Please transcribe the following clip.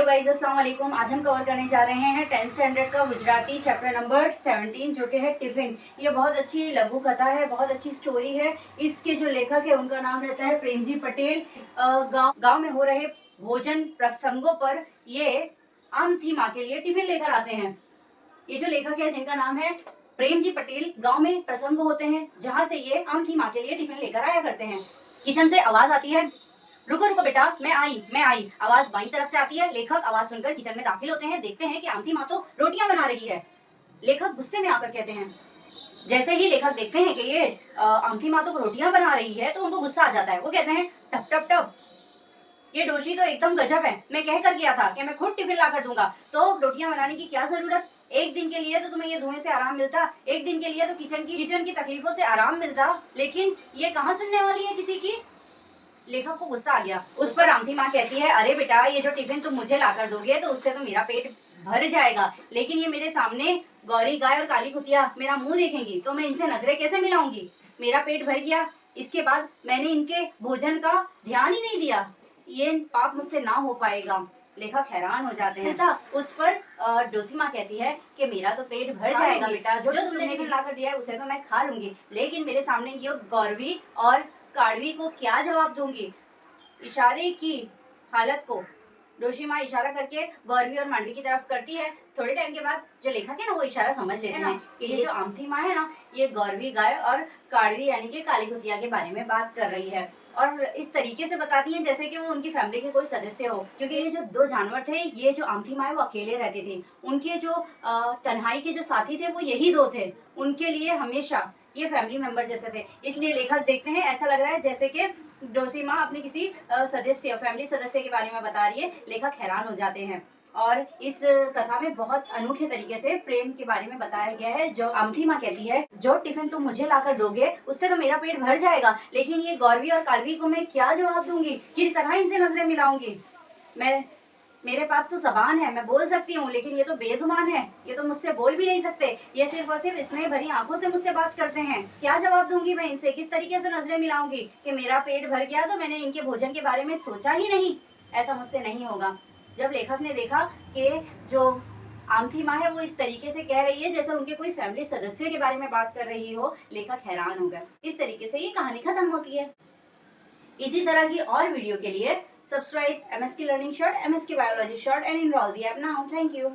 Hello guys, अस्सलाम वालेकुम। आज हम कवर करने जा रहे हैं 10th स्टैंडर्ड का गुजराती चैप्टर नंबर 17 जो कि है टिफिन। ये बहुत अच्छी लघु कथा है, बहुत अच्छी स्टोरी है। इसके जो लेखक है उनका नाम रहता है प्रेमजी पटेल। गांव में हो रहे भोजन प्रसंगों पर ये आमथी माँ के लिए टिफिन लेकर आते हैं। ये जो लेखक है जिनका नाम है प्रेमजी पटेल, गांव में प्रसंग होते हैं जहाँ से ये आमथी माँ के लिए टिफिन लेकर आया करते हैं। किचन से आवाज आती है, रुको रुको बेटा, मैं आई। आवाज बाईं तरफ से आती है। लेखक आवाज सुनकर किचन में दाखिल होते हैं, देखते हैं कि आमथी माँ तो रोटियां बना रही है। लेखक गुस्से में आकर कहते हैं, जैसे ही लेखक देखते हैं कि ये आमथी माँ तो रोटियां बना रही है तो उनको गुस्सा आ जाता है। वो कहते हैं, टप टप टप, ये डोशी तो एकदम गजब है। मैं कह कर गया था कि मैं खुद टिफिन ला कर दूंगा, तो रोटियां बनाने की क्या जरूरत। एक दिन के लिए तो तुम्हें ये धुएं से आराम मिलता, एक दिन के लिए तो किचन की तकलीफों से आराम मिलता, लेकिन ये कहाँ सुनने वाली है किसी की। लेखक को गुस्सा आ गया। उस पर आमथी माँ कहती है, अरे बेटा, ये जो टिफिन तुम मुझे लाकर दोगे तो उससे तो मेरा पेट भर जाएगा, लेकिन ये मेरे सामने गौरी गाय और काली कुतिया मेरा मुंह देखेंगी तो मैं इनसे नजरें कैसे मिलाऊंगी। मेरा पेट भर गया, इसके बाद मैंने इनके भोजन का ध्यान ही नहीं दिया, ये पाप मुझसे ना हो पाएगा। लेखक हैरान हो जाते हैं। उस पर डोसी माँ कहती है कि मेरा तो पेट भर जाएगा बेटा, जो तुमने टिफिन लाकर दिया है उसे तो मैं खा लूंगी, लेकिन मेरे सामने ये गौरवी और काड़वी को क्या जवाब दूंगी। इशारे की हालत को डोशी माँ इशारा करके गौरवी और मांडवी की तरफ करती है। थोड़े टाइम के बाद जो लेखक है ना वो इशारा समझ लेते हैं कि ये जो आमथी माँ है ना, ये गौरवी गाय और काड़वी यानी कि काली कुतिया के बारे में बात कर रही है, और इस तरीके से बताती हैं जैसे कि वो उनकी फैमिली के कोई सदस्य हो। क्योंकि ये जो दो जानवर थे, ये जो आमथी माँ है वो अकेले रहती थी, उनके जो तन्हाई के जो साथी थे वो यही दो थे, उनके लिए हमेशा ये फैमिली मेंबर जैसे थे। इसलिए लेखक देखते हैं ऐसा लग रहा है जैसे कि डोसी माँ अपने किसी फैमिली सदस्य के बारे में बता रही है। लेखक हैरान हो जाते हैं, और इस कथा में बहुत अनोखे तरीके से प्रेम के बारे में बताया गया है। जो आमथी माँ कहती है, जो टिफिन तुम मुझे लाकर दोगे उससे तो मेरा पेट भर जाएगा, लेकिन ये गौरवी और कालवी को मैं क्या जवाब दूंगी, किस तरह इनसे नजरें मिलाऊंगी। मेरे पास तो जबान है, मैं बोल सकती हूँ, लेकिन ये तो बेजुबान है, ये तो मुझसे बोल भी नहीं सकते, ये सिर्फ और सिर्फ स्नेह भरी आंखों से मुझसे बात करते हैं। क्या जवाब दूंगी मैं इनसे, किस तरीके से नजरें मिलाऊंगी कि मेरा पेट भर गया तो मैंने इनके भोजन के बारे में सोचा ही नहीं, ऐसा मुझसे नहीं होगा। जब लेखक ने देखा कि जो आमथी माँ है वो इस तरीके से कह रही है जैसे उनके कोई फैमिली सदस्य के बारे में बात कर रही हो, लेखक हैरान हो गया। इस तरीके से ये कहानी खत्म होती है। इसी तरह की और वीडियो के लिए subscribe MSK learning short, MSK biology short and enrol the app now. Thank you.